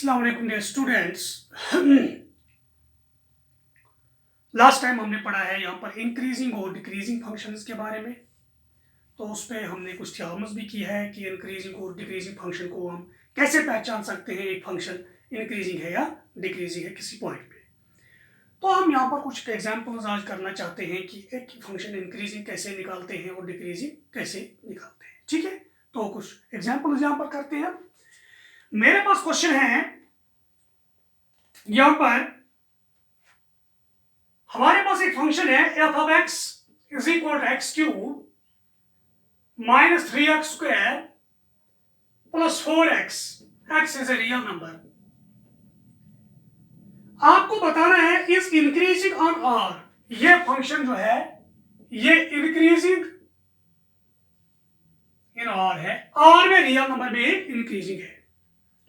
अस्सलाम वालेकुम dear students. Last time हमने पढ़ा है यहाँ पर इंक्रीजिंग और डिक्रीजिंग फंक्शंस के बारे में। तो उस पर हमने कुछ थ्योरम्स भी की है कि इंक्रीजिंग और डिक्रीजिंग फंक्शन को हम कैसे पहचान सकते हैं, एक फंक्शन इंक्रीजिंग है या डिक्रीजिंग है किसी पॉइंट पे। तो हम यहाँ पर कुछ एग्जाम्पल्स आज करना चाहते हैं कि एक फंक्शन इंक्रीजिंग कैसे निकालते हैं और डिक्रीजिंग कैसे निकालते हैं। ठीक है, तो कुछ एग्जाम्पल्स यहाँ पर करते हैं। मेरे पास क्वेश्चन है, यहाँ पर हमारे पास एक फंक्शन है f of x is equal to x cube minus 3x square plus 4x। X is a real number. आपको बताना है इस इंक्रीजिंग ऑन आर, ये फंक्शन जो है ये इंक्रीजिंग इन आर है, आर में रियल नंबर में इंक्रीजिंग है,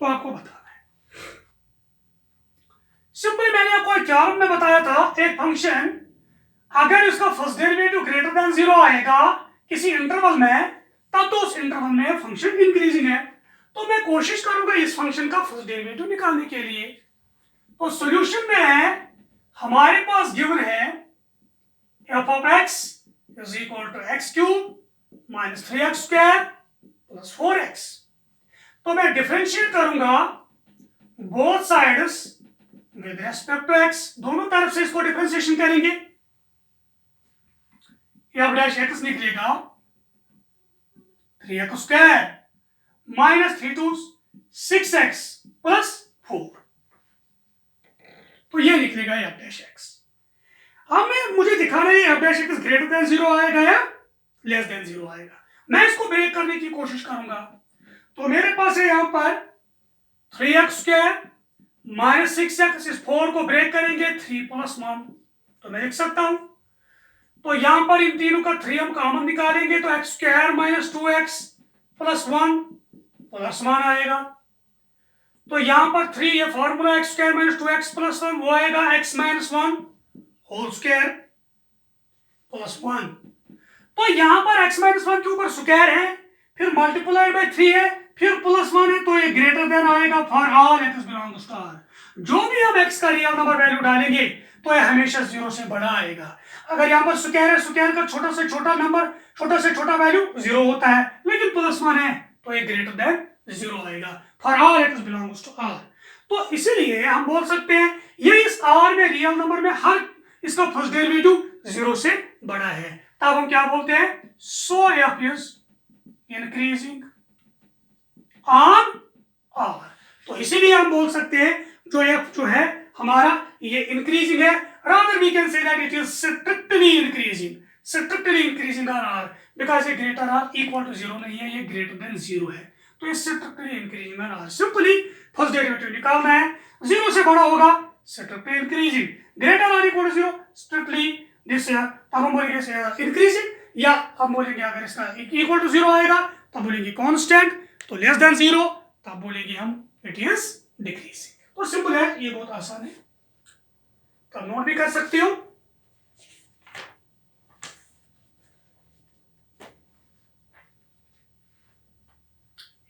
तो आपको बताना है। सिंपल मैंने आपको थ्योरम में बताया था, एक फंक्शन अगर इसका फर्स्ट डेरिवेटिव ग्रेटर देन 0 आएगा किसी इंटरवल में, तब तो उस इंटरवल में फंक्शन इंक्रीजिंग है। तो मैं कोशिश करूंगा इस फंक्शन का फर्स्ट डेरिवेटिव निकालने के लिए। तो सॉल्यूशन में है, हमारे पास गिवन है f of x is equal to x cube minus 3x square plus 4x। तो मैं डिफरेंशिएट करूंगा both sides with respect to x, दोनों तरफ से इसको डिफरेंशिएशन करेंगे। एफ डैश एक्स निकलेगा 3x square minus 3 to 6x plus 4, तो ये निकलेगा एफ डैश एक्स। अब मुझे दिखाना है F dash x greater than 0 आएगा या लेस देन 0 आएगा। मैं इसको ब्रेक करने की कोशिश करूंगा। तो मेरे पास है यहाँ पर 3x स्क्वायर माइनस 6x, इस 4 को ब्रेक करेंगे 3 प्लस 1, तो मैं लिख सकता हूं। तो यहां पर इन तीनों का 3 हम कॉमन निकालेंगे, तो x square minus 2x plus 1 plus 1 आएगा। तो यहां पर 3 ये formula x square minus 2x plus 1 वो आएगा x minus 1 whole square plus 1। तो यहां पर x माइनस 1 के ऊपर स्क्वायर है, फिर मल्टीप्लाइड बाय 3 है, फिर प्लस 1 है, तो ये ग्रेटर देन आएगा for all x belongs to R. जो भी हम x का रियल नंबर वैल्यू डालेंगे तो ये हमेशा 0 से बड़ा आएगा। अगर यहाँ पर स्क्वायर है, स्क्वायर का छोटा से छोटा नंबर, छोटा से छोटा वैल्यू 0 होता है, लेकिन प्लस 1 है तो ये ग्रेटर देन 0 आएगा for all x belongs to R. तो इसीलिए हम बोल सकते हैं ये इस आर में रियल नंबर में हर इसका फर्स्ट डेरिवेटिव 0 से बड़ा है, तब हम क्या बोलते हैं, so F is increasing on R. तो इसीलिए हम बोल सकते हैं जो एफ जो है हमारा ये इंक्रीजिंग है, rather we can say that it is strictly increasing on r, because ये greater r equal to 0 नहीं है, ये greater than 0 है, तो ये strictly increasing on r। Simply first derivative निकालना है, 0 से बड़ा होगा strictly increasing, greater r equal to 0 strictly this, तब हम बोलेंगे increasing, या हम बोलेंगे अगर इसका equal to 0 आएगा तब बोलेंगे constant, तो लेस देन 0 तब बोलेंगे हम इट इज डिक्रीजिंग। तो सिंपल है, ये बहुत आसान है, तो नोट भी कर सकते हो।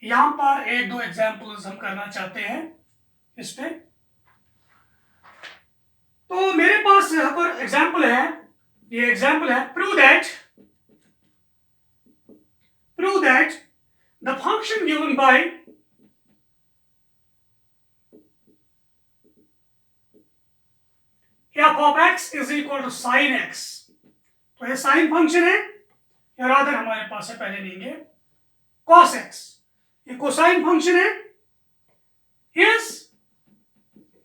यहां पर एक दो एग्जांपल्स हम करना चाहते हैं इस पे। तो मेरे पास यहां पर एग्जांपल है, ये एग्जांपल है, prove that the function given by f of x is equal to sin x। तो ये साइन फंक्शन है, या रादर हमारे पास है, पहले लेंगे cos x, ये कोसाइन फंक्शन है, is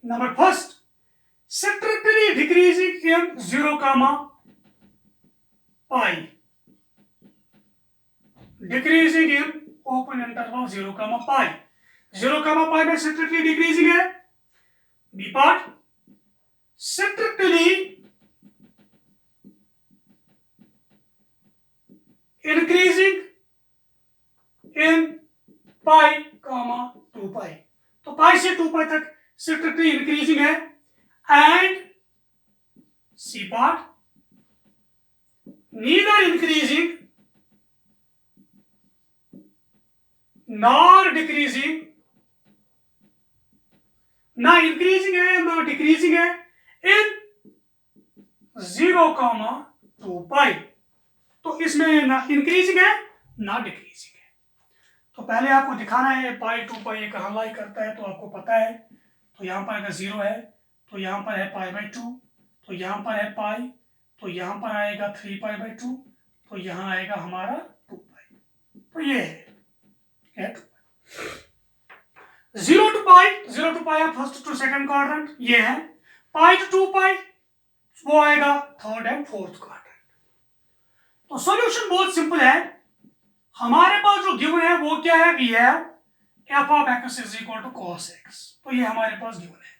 number first strictly decreasing in 0, pi, decreasing in open interval 0, pi, 0, pi में strictly decreasing है। B part strictly increasing in pi, 2 pi, तो pi से 2 pi तक strictly increasing है। And C part neither increasing nor decreasing ना increasing है ना decreasing है, इन 0,2 पाई। तो इसमें ना इंक्रीजिंग है ना डिक्रीजिंग है। तो पहले आपको दिखाना है पाई 2 पाई एक हवाई करता है, तो आपको पता है। तो यहाँ पर अगर 0 है तो यहाँ पर है पाई/2, तो यहाँ पर है पाई, तो यहाँ पर आएगा 3 पाई/2, तो यहाँ आएगा हमारा 2 पाई। तो ये है 2 पाई। 0 टू पाई है फर्स्ट टू सेकंड क्वाड्रेंट, ये है। पाई टू 2 पाई वो आएगा थर्ड एंड फोर्थ क्वाड्रेंट। तो सॉल्यूशन बहुत सिंपल है। हमारे पास जो गिवन है वो क्या है, we have f of x is equal to cos x। तो ये हमारे पास गिवन है।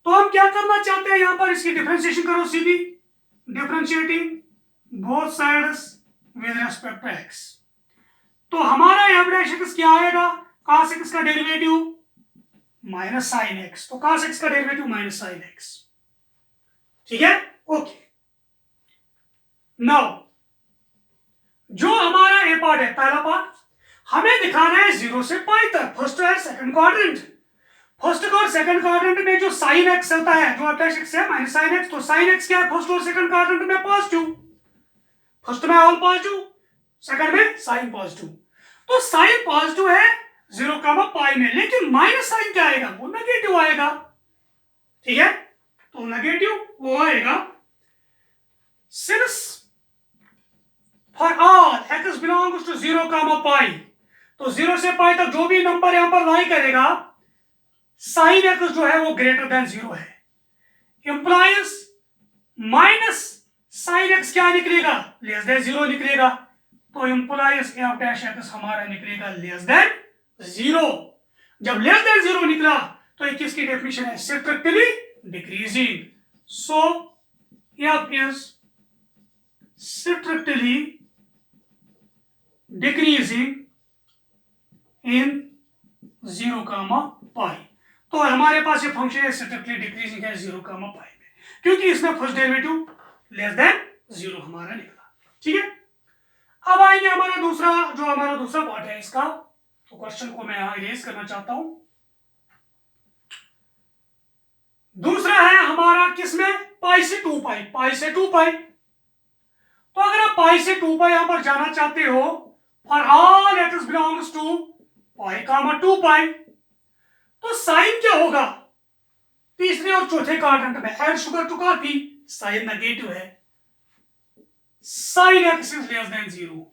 तो हम क्या करना चाहते हैं, यहां पर इसकी डिफरेंशिएशन करो सीधी, differentiating both sides with respect to x। तो हमारा f डैश x क्या आएगा, cos x का डेरिवेटिव माइनस साइन x, तो cos x का डेरिवेटिव माइनस साइन x। ठीक है, ओके। नाउ जो हमारा ए पार्ट है, पहला पार्ट हमें दिखाना है 0 से पाई तक, फर्स्ट और सेकंड क्वाड्रेंट। फर्स्ट और सेकंड क्वाड्रेंट में जो साइन एक्स होता है, जो f x है माइनस साइन एक्स, तो साइन एक्स क्या है फर्स्ट और सेकंड क्वाड्रेंट में पॉजिटिव, फर्स्ट में ऑल पॉजिटिव, सेकंड में साइन पॉजिटिव। तो साइन पॉजिटिव है 0,पाई में, लेकिन माइनस साइन क्या आएगा, वो नेगेटिव आएगा। ठीक है, तो नेगेटिव वो आएगा। Since for all x belongs to 0,पाई, तो 0 से पाई तक जो भी नंबर यहां पर लाई करेगा, साइन x जो है वो ग्रेटर देन 0 है। इंप्लाइज माइनस साइन x क्या निकलेगा, लेस देन 0 निकलेगा। तो इंप्लाइज f डैश x हमारा निकलेगा लेस देन 0। जब लेस देन 0 निकला तो ये किसकी डेफिनेशन है, स्ट्रिक्टली डिक्रीजिंग। सो f इज strictly decreasing in 0,पाई। तो हमारे पास ये फंक्शन है स्ट्रिक्टली डिक्रीजिंग है 0,पाई में, क्योंकि इसमें फर्स्ट डेरिवेटिव लेस देन 0 हमारा निकला। ठीक है, अब आएंगे हमारा दूसरा पार्ट है इसका। तो क्वेश्चन को मैं यहां इरेज करना चाहता हूं। दूसरा है हमारा किसमें, पाई से 2 पाई, पाई से 2 पाई। तो अगर आप पाई से 2 पाई यहां पर जाना चाहते हो, for all x belongs to pi comma 2 pi, तो साइन क्या होगा, तीसरे और चौथे क्वाड्रेंट में add sugar to coffee, sine negative है। Sine x is less than 0।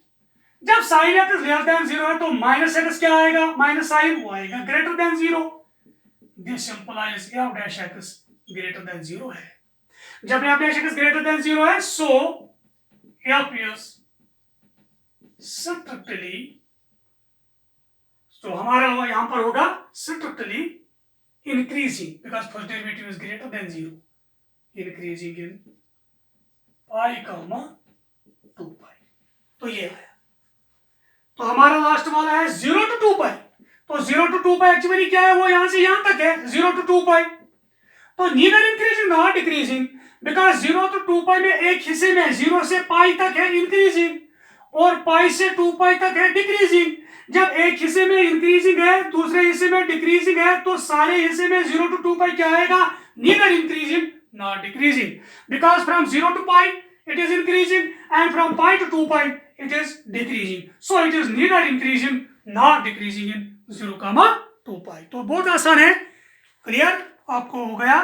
जब साइन x लेस देन 0 है तो माइनस x क्या आएगा, माइनस साइन वो आएगा greater than 0। This implies f dash x greater than 0 है। जब f dash x greater than 0 है, सो f is strictly, तो हमारा यहां पर होगा strictly increasing because first derivative is greater than 0, increasing in pi comma 2 pi। तो ये आया। तो हमारा लास्ट वाला है 0 to 2 pi। तो 0 to 2 pi एक्चुअली क्या है, वो यहां से यहां तक है 0 to 2 pi। तो neither increasing not decreasing, because 0 to 2 पाई में एक हिस्से में 0 से पाई तक है इंक्रीजिंग और पाई से 2 पाई तक है डिक्रीजिंग। जब एक हिस्से में इंक्रीजिंग है दूसरे हिस्से में डिक्रीजिंग है, तो सारे हिस्से में 0 to 2 पाई क्या आएगा, neither increasing not decreasing, because from 0 to pi it is increasing and from pi to 2 pi it is decreasing. So it is neither increasing not decreasing in 0,2 pi. तो बहुत आसान है, क्लियर आपको हो गया।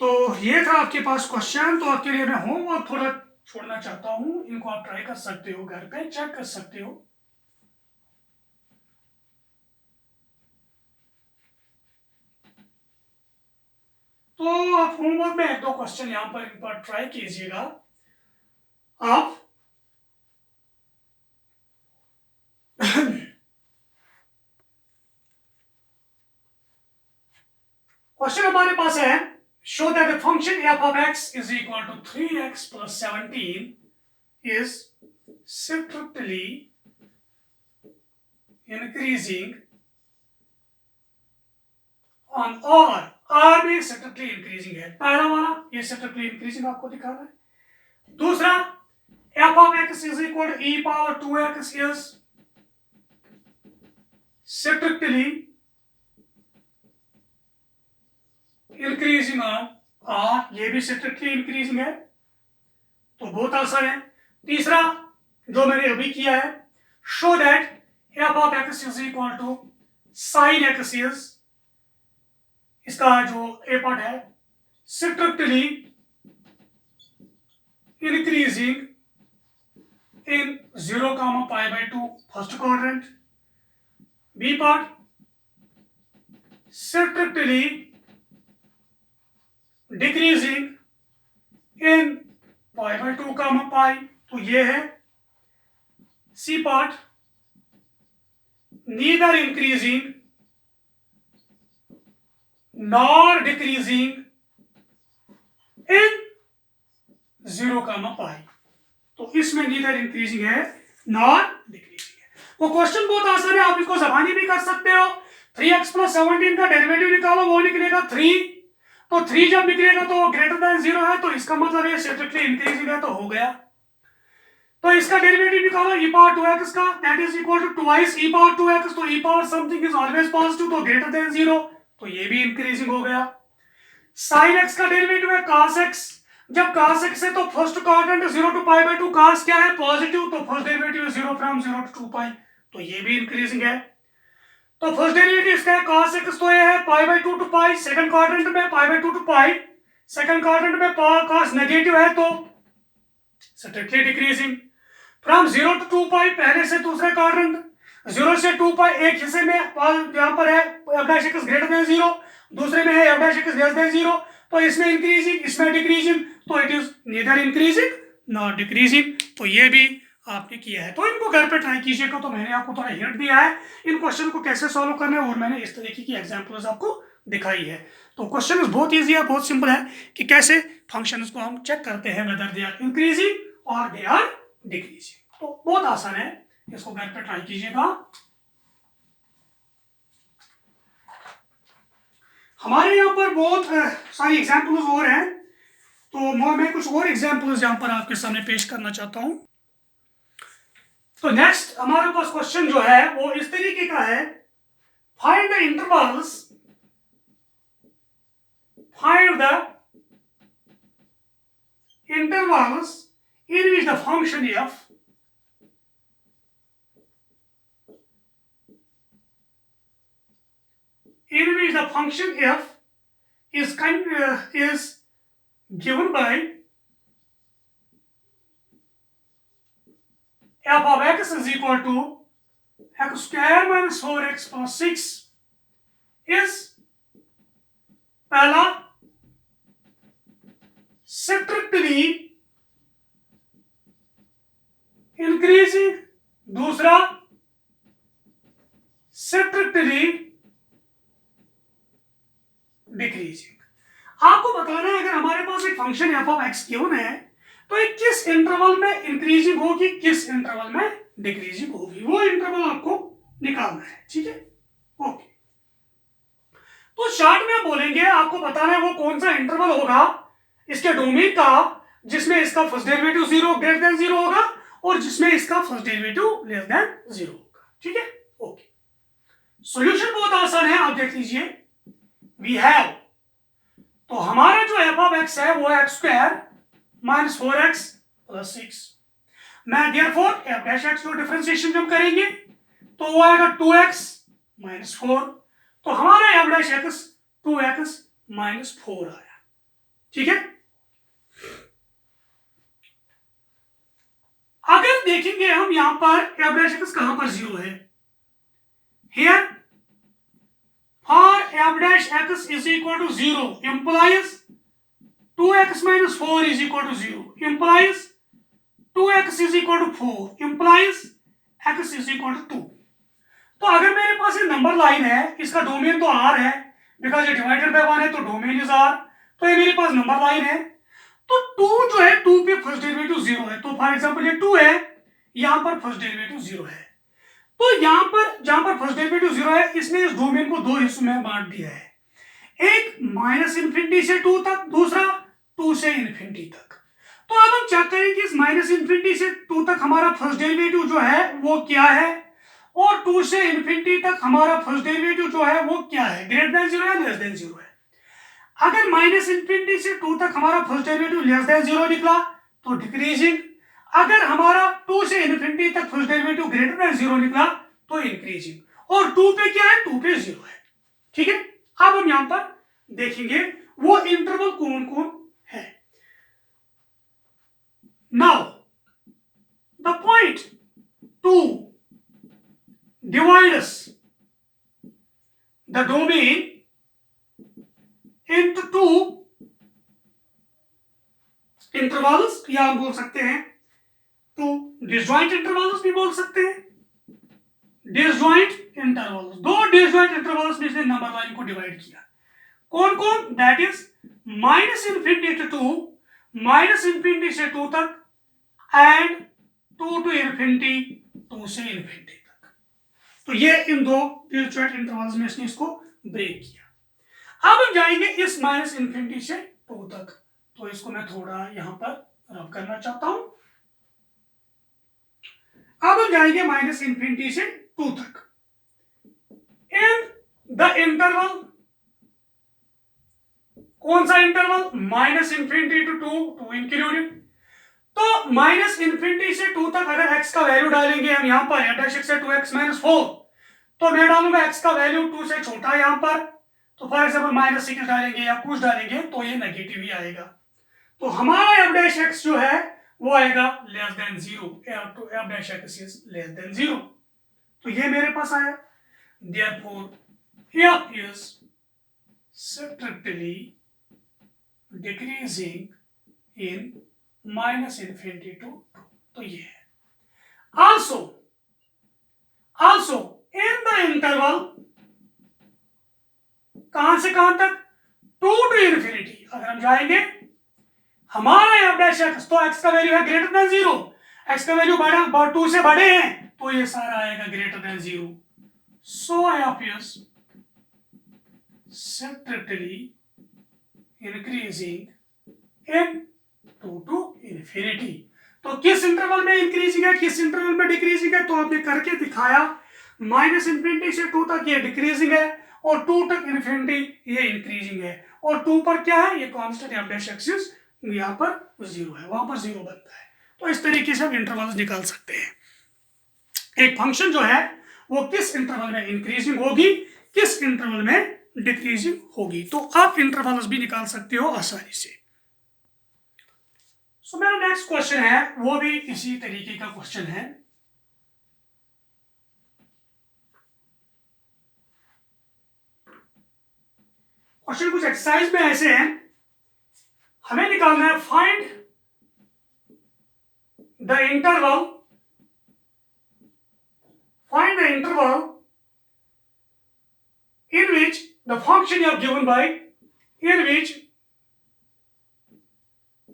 तो ये था आपके पास क्वेश्चन। तो आपके लिए मैं होमवर्क थोड़ा छोड़ना चाहता हूं, इनको आप ट्राई कर सकते हो, घर पे चेक कर सकते हो। तो आप होमवर्क में 1-2 क्वेश्चन यहां पर इन पर ट्राई कीजिएगा। आप क्वेश्चन हमारे पास है, show that the function f of x is equal to 3x plus 17 is strictly increasing on r में strictly increasing है। पहला वाला ये strictly increasing आपको दिखा रहा है। दूसरा f of x is equal to e power 2x is strictly increasing on R, ये भी स्ट्रिक्टली इंक्रीजिंग है, तो बहुत आसान है। तीसरा जो मैंने अभी किया है, show that f of x is equal to sine x is, इसका जो ए पार्ट है, strictly increasing in 0, pi/2 first quadrant. B part, strictly decreasing in pi/2, pi, तो ये है। C part, neither increasing nor decreasing in 0, pi, तो इसमें neither increasing है nor decreasing है। वो क्वेश्चन बहुत आसान है, आप इसको जबानी भी कर सकते हो। 3x + 17 का डेरिवेटिव निकालो, वो निकलेगा 3, तो 3 जब निकलेगा तो वो ग्रेटर देन 0 है, तो इसका मतलब ये स्ट्रिक्टली इंक्रीजिंग है, तो हो गया। तो इसका डेरिवेटिव निकालो e पावर 2x का, that is equal to twice e power 2x, तो e power something is always positive, तो ग्रेटर देन 0, तो ये भी इंक्रीजिंग हो गया। sin x का डेरिवेटिव है cos x, जब cos x है तो first quadrant 0 to pi/2, cos क्या है पॉजिटिव, तो first derivative 0 from 0 to 2 pi, तो ये भी इंक्रीजिंग है। तो फर्स्ट डेरिवेटिव इसका है cos x, तो ये है pi/2 to pi, second quadrant में pi/2 to pi, second quadrant में cos नेगेटिव है तो strictly decreasing. From 0 to 2 pi, पहले से दूसरे क्वाड्रेंट 0 से 2 pi, एक हिस्से में यहाँ पर है f' ग्रेटर देन 0, दूसरे में है f' लेस देन 0, तो इसमें इंक्रीजिंग, इसमें डिक्रीजिंग, तो it is neither increasing not decreasing, तो ये भी आपने किया है। तो इनको घर पे ट्राई कीजिएगा। तो मैंने आपको थोड़ा हिंट दिया है इन क्वेश्चन को कैसे सॉल्व करना है, और मैंने इस तरीके की एग्जांपल्स आपको दिखाई है। तो क्वेश्चन बहुत ईजी है, बहुत सिंपल है कि कैसे फंक्शंस को हम चेक करते हैं वेदर दे आर इंक्रीजिंग और दे आर डिक्रीजिंग। तो बहुत आसान है, इसको घर पे ट्राई कीजिएगा। हमारे यहाँ पर बहुत सारी एग्जाम्पल्स और हैं, तो मैं कुछ और एग्जाम्पल्स यहाँ पर आपके सामने पेश करना चाहता हूँ। तो नेक्स्ट हमारे पास क्वेश्चन जो है वो इस तरीके का है, find the intervals, find the intervals in which the function f in which the function f is given by f of x is equal to x square minus 4x plus 6 is पहला strictly increasing, दूसरा strictly decreasing. आपको बताना है अगर हमारे पास एक function f of x given है तो ये किस इंटरवल में इंक्रीजिंग होगी, किस इंटरवल में डिक्रीजिंग होगी, वो इंटरवल आपको निकालना है। ठीक है, ओके। तो शॉर्ट में बोलेंगे, आपको बताना है वो कौन सा इंटरवल होगा इसके डोमेन का जिसमें इसका फर्स्ट डेरिवेटिव 0 ग्रेटर देन 0 होगा और जिसमें इसका फर्स्ट डेरिवेटिव लेस देन 0 होगा। ठीक है, ओके। सॉल्यूशन बहुत आसान है, आप देख लीजिए। We have, तो हमारा जो f of x है वो x square minus 4x plus 6, मैं therefore f' को डिफरेंशिएशन जब करेंगे तो वो आएगा 2x माइनस 4, तो हमारा f' 2x माइनस 4 आया। ठीक है, अगर देखेंगे हम यहां पर f' कहां पर 0 है, here for f' is equal to 0 implies 2x minus 4 is equal to 0 implies 2x is equal to 4 implies x is equal to 2। तो अगर मेरे पास ये नंबर लाइन है, इसका डोमेन तो r है, बिकॉज ये डिवाइडेड बाय 1 है तो डोमेन इज r, तो ये मेरे पास नंबर लाइन है। तो 2 जो है 2 पे फर्स्ट डेरिवेटिव 0 है, तो फॉर एग्जांपल ये 2 है, यहां पर फर्स्ट डेरिवेटिव 0 है, तो यहां पर जहां पर फर्स्ट डेरिवेटिव 0 है इसने इस डोमेन को दो हिस्सों में बांट दिया है, एक माइनस इन्फिनिटी से 2 तक, दूसरा 2 से इन्फिनिटी तक। तो अब हम चेक करेंगे इस माइनस इन्फिनिटी से 2 तक हमारा फर्स्ट डेरिवेटिव जो है वो क्या है, और 2 से इन्फिनिटी तक हमारा फर्स्ट डेरिवेटिव जो है वो क्या है, ग्रेटर देन 0 या लेस देन 0 है। अगर माइनस इन्फिनिटी से 2 तक हमारा फर्स्ट डेरिवेटिव लेस देन 0 निकला तो डिक्रीजिंग, अगर हमारा 2 से इन्फिनिटी तक फर्स्ट डेरिवेटिव ग्रेटर देन 0 निकला तो इंक्रीजिंग, और 2 पे क्या है, 2 पे 0 है। ठीक है, अब हम यहां पर देखेंगे वो इंटरवल कौन कौन है। Now the point 2 divides the domain into 2 intervals, या हम बोल सकते हैं 2 disjoint intervals भी बोल सकते हैं। disjoint intervals, 2 disjoint intervals में इसने नंबर लाइन को डिवाइड किया। कौन कौन? That is minus infinity to 2, minus infinity से 2 तक, एंड 2 to इन्फिनिटी, 2 से इन्फिनिटी तक। तो ये इन दो डिस्जॉइंट इंटरवल्स में इसने इसको ब्रेक किया। अब हम जाएंगे इस माइनस इन्फिनिटी से 2 तक, तो इसको मैं थोड़ा यहां पर रब करना चाहता हूं। अब हम जाएंगे माइनस इन्फिनिटी से 2 तक इन द इंटरवल, कौन सा interval? Minus infinity to 2 including. तो माइनस इन्फिनिटी से 2 तक अगर x का वैल्यू डालेंगे हम यहां पर f' से 2x - 4, तो मैं डालूंगा x का वैल्यू 2 से छोटा यहां पर, तो फॉर एग्जांपल -6 डालेंगे या कुछ डालेंगे तो ये नेगेटिव ही आएगा। तो हमारा f' जो है वो आएगा less than 0, f' is less than 0। तो ये मेरे पास आया। देयरफॉर f इज strictly decreasing in minus infinity to 2, तो ये है। आल्सो इन द इंटरवल, कहां से कहां तक? 2 to इन्फिनिटी। अगर हम जाएंगे हमारा f' तो x का वैल्यू है ग्रेटर देन 0, x का वैल्यू बड़ा 2 से बड़े हैं तो ये सारा आएगा ग्रेटर देन 0। सो f इज strictly increasing in 2 to infinity. तो किस इंटरवल में इंक्रीजिंग है, किस इंटरवल में डिक्रीजिंग है? तो आपने करके दिखाया। माइनस इन्फिनिटी से 2 तक ये डिक्रीजिंग है और 2 तक इन्फिनिटी ये इंक्रीजिंग है, और 2 पर क्या है, ये कांस्टेंट f' यहाँ पर 0 है, वहां पर 0 बनता है। तो इस तरीके से हम इंटरवल्स निकाल सकते हैं। एक फंक्शन जो है वो किस इंटरवल में इंक्रीजिंग होगी, किस इंटरवल में डिक्रीजिंग होगी, तो आप इंटरवल्स भी निकाल सकते हो आसानी से। सो मेरा नेक्स्ट क्वेश्चन है वो भी इसी तरीके का क्वेश्चन है। क्वेश्चन कुछ एक्सरसाइज में ऐसे हैं, हमें निकालना है find the interval in which the function you are given by, in which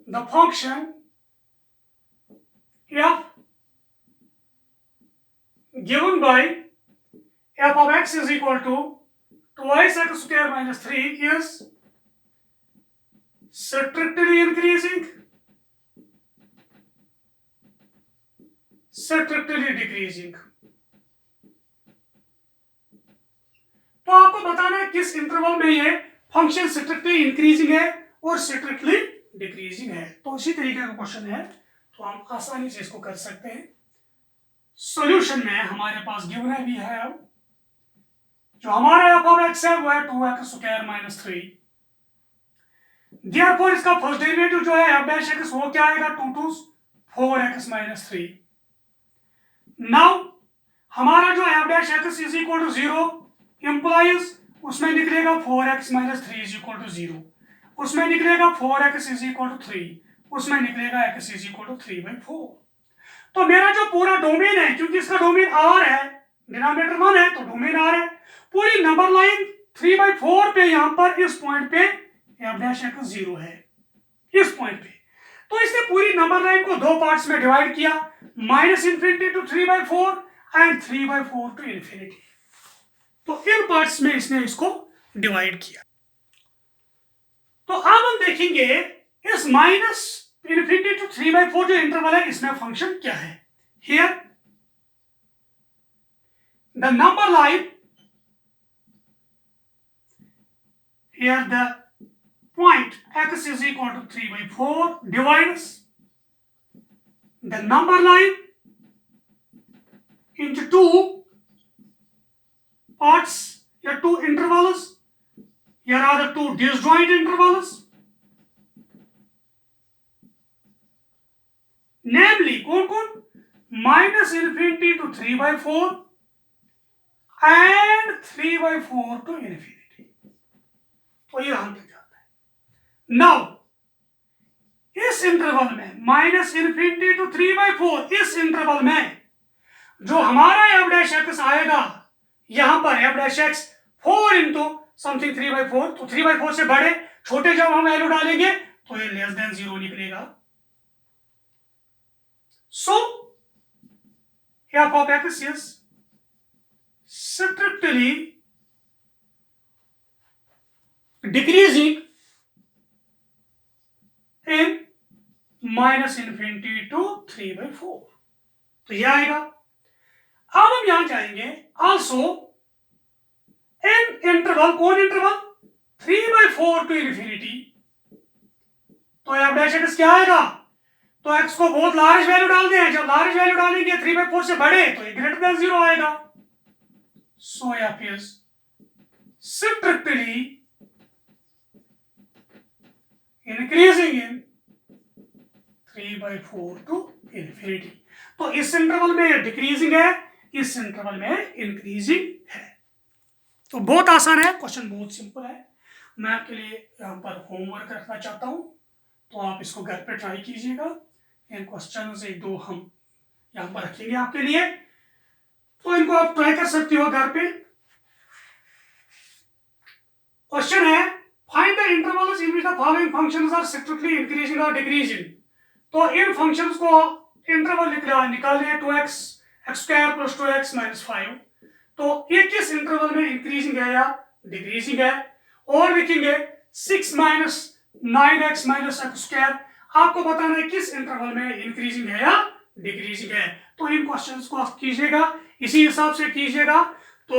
the function f given by f of x is equal to twice x square minus 3 is strictly increasing, strictly decreasing। तो आपको बताना है किस interval में ये function strictly increasing है और strictly decreasing है। तो इसी तरीके का क्वेश्चन है, तो हम आसानी से इसको कर सकते हैं। सॉल्यूशन में हमारे पास गिवन है भी है, जो हमारा f of x है वो है 2x स्क्वायर माइनस 3। देयरफॉर इसका फर्स्ट डेरिवेटिव जो है f' वो क्या आएगा, 2 to 4x माइनस 3। नाउ हमारा जो f' is equal to 0 implies उसमें निकलेगा 4x minus 3 is equal to 0, उसमें निकलेगा 4x is equal to 3, उसमें निकलेगा x is equal to 3/4। तो मेरा जो पूरा डोमेन है, क्योंकि इसका डोमेन R है, डिनोमिनेटर 1 है तो डोमेन R है, पूरी नंबर लाइन 3/4 पे यहां पर इस पॉइंट पे f' 0 है, इस पॉइंट पे। तो इसने पूरी नंबर लाइन को दो पार्ट्स में डिवाइड किया, minus infinity to 3/4 and 3/4 to infinity. तो इन पार्ट्स में इसने इसको डिवाइड किया। तो अब हम देखेंगे इस माइनस इन्फिनिटी टू 3/4 जो इंटरवल है इसमें फंक्शन क्या है। Here the point x is equal to 3/4 divides the number line into two parts या two intervals. Here are the two disjoint intervals, namely कौन-कौन? -∞ to 3/4 and 3/4 to infinity. तो ये हम तक जाता है. Now इस इंटरवल में -∞ to 3/4 इस इंटरवल में जो हमारा f' आएगा यहां पर f' 4 into समथिंग 3/4, तो 3/4 से बड़े छोटे जब हम वैल्यू डालेंगे तो ये लेस देन 0 निकलेगा. सो f of x is strictly decreasing in -∞ to 3/4. तो यह आएगा. अब हम यहां जाएंगे आल्सो इन इंटरवल, कौन इंटरवल? 3/4 to infinity. तो f' क्या आएगा? तो x को बहुत लार्ज वैल्यू डाल दें. जब लार्ज वैल्यू डालेंगे 3/4 से बड़े तो ये ग्रेटर देन 0 आएगा. सो f is strictly increasing in 3/4 to infinity. तो इस इंटरवल में डिक्रीजिंग है, इस इंटरवल में इंक्रीजिंग है. तो बहुत आसान है, क्वेश्चन बहुत सिंपल है. मैं आपके लिए यहाँ पर होमवर्क रखना चाहता हूँ, तो आप इसको घर पे ट्राई कीजिएगा. इन क्वेश्चन एक दो हम यहाँ पर रखेंगे आपके लिए, तो इनको आप ट्राई कर सकते हो घर पे. क्वेश्चन है find the intervals in which the following functions are strictly increasing और डिक्रीजिंग. तो इन फंक्शंस को इंटरवल निकालने 2x x² + 2x - 5. तो ये किस इंटरवल में इंक्रीजिंग है या डिक्रीजिंग है. और लिखेंगे 6 - 9x - x². आपको बताना है किस इंटरवल में इंक्रीजिंग है या डिक्रीजिंग है. तो इन क्वेश्चंस को आप कीजिएगा, इसी हिसाब से कीजिएगा, तो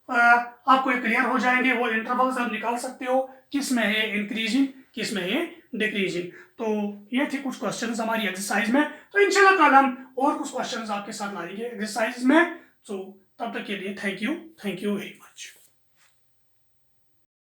आपको क्लियर हो जाएंगे. वो इंटरवल्स आप निकाल सकते हो किस में है इंक्रीजिंग, किस में है डिक्रीजिंग. तो ये थे कुछ क्वेश्चंस हमारी एक्सरसाइज में. तो इंशाल्लाह कल हम और कुछ क्वेश्चंस आपके साथ लाएंगे एक्सरसाइज में. तो तब तक के लिए थैंक यू वेरी मच.